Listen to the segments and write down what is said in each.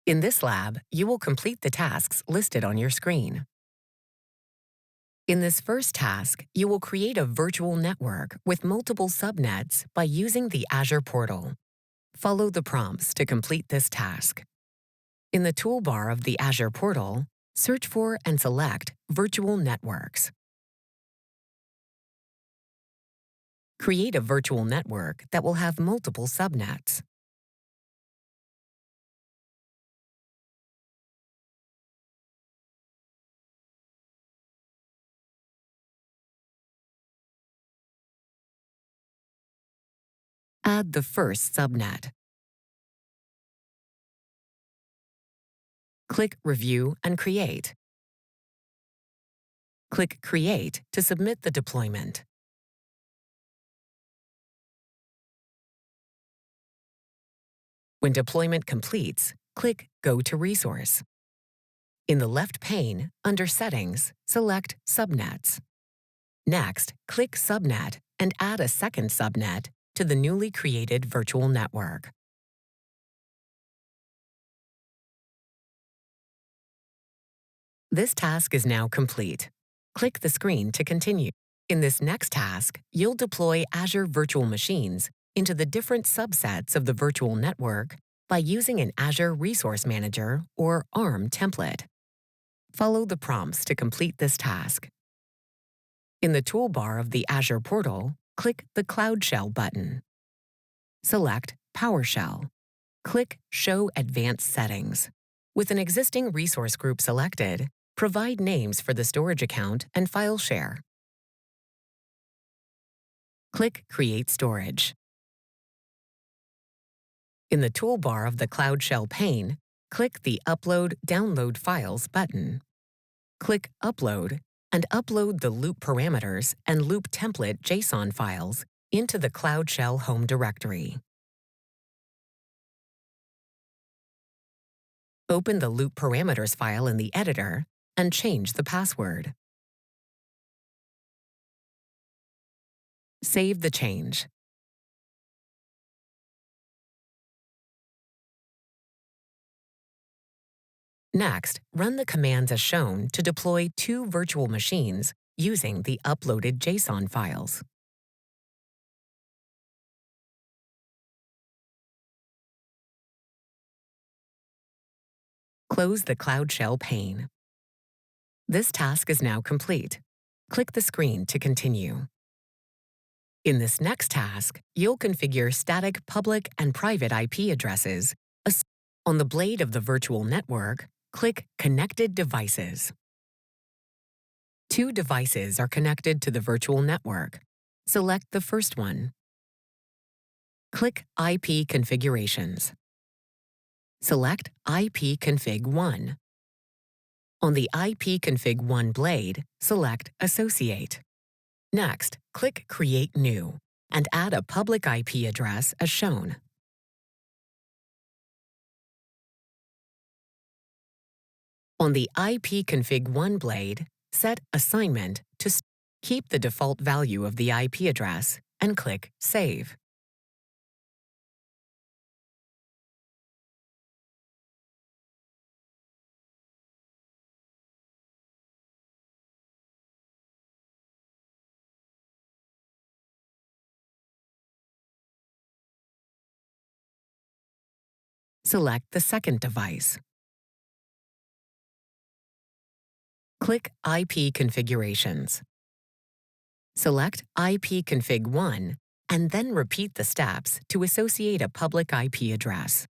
In this lab, you will complete the tasks listed on your screen. In this first task, you will create a virtual network with multiple subnets by using the Azure portal. Follow the prompts to complete this task. In the toolbar of the Azure portal, search for and select Virtual Networks. Create a virtual network that will have multiple subnets. Add the first subnet. Click Review and Create. Click Create to submit the deployment. When deployment completes, click Go to Resource. In the left pane, under Settings, select Subnets. Next, click Subnet and add a second subnet to the newly created virtual network. This task is now complete. Click the screen to continue. In this next task, you'll deploy Azure Virtual Machines into the different subsets of the virtual network by using an Azure Resource Manager or ARM template. Follow the prompts to complete this task. In the toolbar of the Azure portal, click the Cloud Shell button. Select PowerShell. Click Show Advanced Settings. With an existing resource group selected, provide names for the storage account and file share. Click Create Storage. In the toolbar of the Cloud Shell pane, click the Upload/Download Files button. Click Upload and upload the loop parameters and loop template JSON files into the Cloud Shell home directory. Open the loop parameters file in the editor and change the password. Save the change. Next, run the commands as shown to deploy 2 virtual machines using the uploaded JSON files. Close the Cloud Shell pane. This task is now complete. Click the screen to continue. In this next task, you'll configure static public and private IP addresses. On the blade of the virtual network, click Connected Devices. 2 devices are connected to the virtual network. Select the first one. Click IP Configurations. Select IP Config 1. On the IP Config 1 blade, select Associate. Next, click Create New and add a public IP address as shown. On the IP Config 1 blade, set Assignment to keep the default value of the IP address and click Save. Select the second device. Click IP Configurations. Select IP Config 1 and then repeat the steps to associate a public IP address.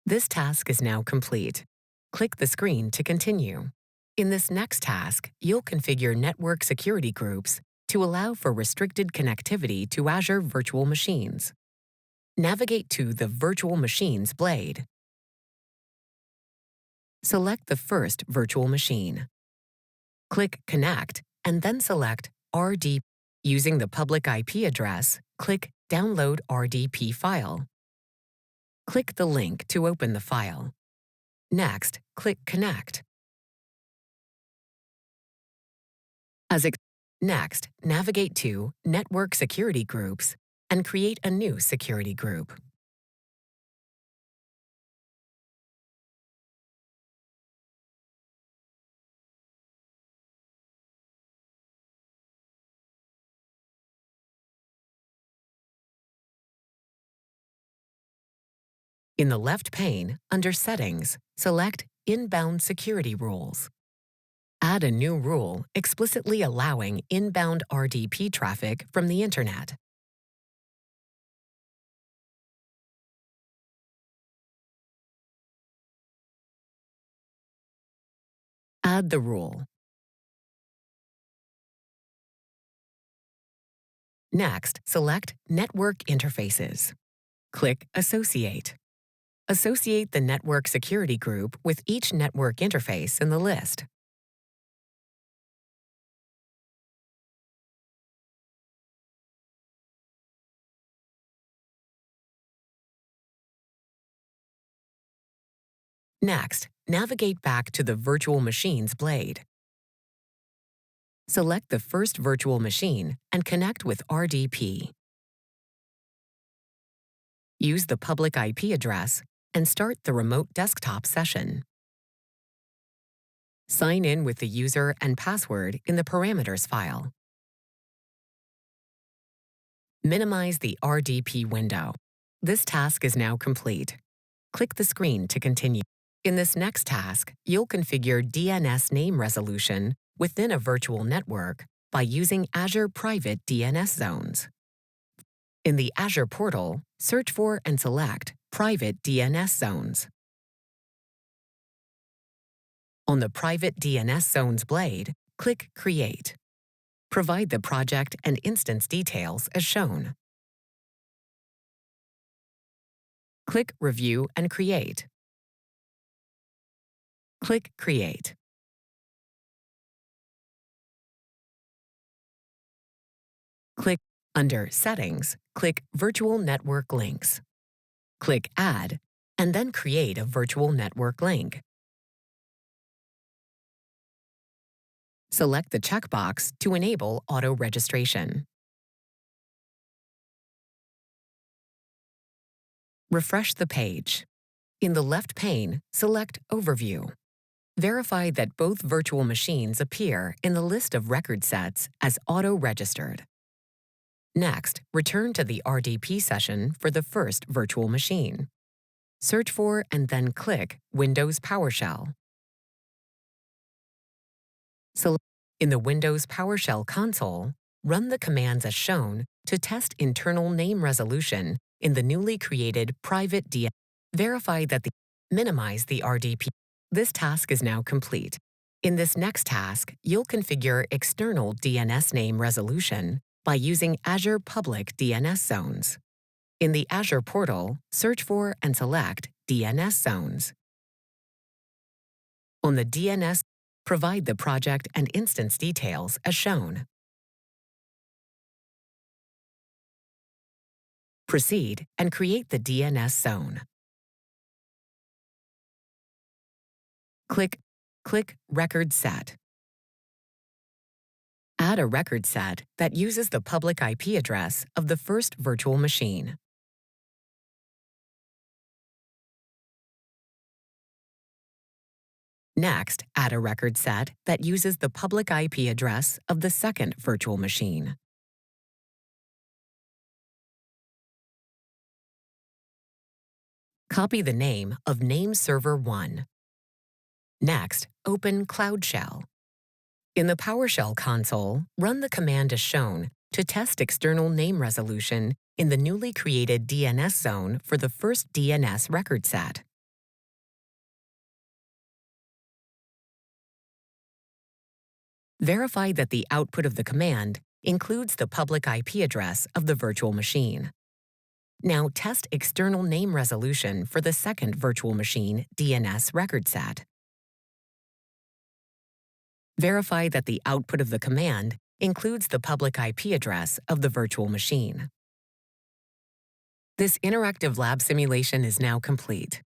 This task is now complete. Click the screen to continue. In this next task, you'll configure network security groups to allow for restricted connectivity to Azure Virtual Machines. Navigate to the Virtual Machines blade. Select the first virtual machine. Click Connect and then select RDP. Using the public IP address, click Download RDP file. Click the link to open the file. Next, click Connect. As ex- Next, navigate to Network Security Groups and create a new security group. In the left pane, under Settings, select Inbound Security Rules. Add a new rule explicitly allowing inbound RDP traffic from the Internet. Add the rule. Next, select Network Interfaces. Click Associate. Associate the network security group with each network interface in the list. Next, navigate back to the Virtual Machines blade. Select the first virtual machine and connect with RDP. Use the public IP address and start the remote desktop session. Sign in with the user and password in the parameters file. Minimize the RDP window. This task is now complete. Click the screen to continue. In this next task, you'll configure DNS name resolution within a virtual network by using Azure Private DNS Zones. In the Azure portal, search for and select Private DNS Zones. On the Private DNS Zones blade, click Create. Provide the project and instance details as shown. Click Review and Create. Click Create. Click under Settings, click Virtual Network Links. Click Add, and then create a virtual network link. Select the checkbox to enable auto-registration. Refresh the page. In the left pane, select Overview. Verify that both virtual machines appear in the list of record sets as auto-registered. Next, return to the RDP session for the first virtual machine. Search for and then click Windows PowerShell. In the Windows PowerShell console, run the commands as shown to test internal name resolution in the newly created private DNS. Verify that minimize the RDP. This task is now complete. In this next task, you'll configure external DNS name resolution by using Azure Public DNS Zones. In the Azure portal, search for and select DNS Zones. On the DNS, provide the project and instance details as shown. Proceed and create the DNS zone. Click Record Set. Add a record set that uses the public IP address of the first virtual machine. Next, add a record set that uses the public IP address of the second virtual machine. Copy the name of Name Server 1. Next, open Cloud Shell. In the PowerShell console, run the command as shown to test external name resolution in the newly created DNS zone for the first DNS record set. Verify that the output of the command includes the public IP address of the virtual machine. Now test external name resolution for the second virtual machine DNS record set. Verify that the output of the command includes the public IP address of the virtual machine. This interactive lab simulation is now complete.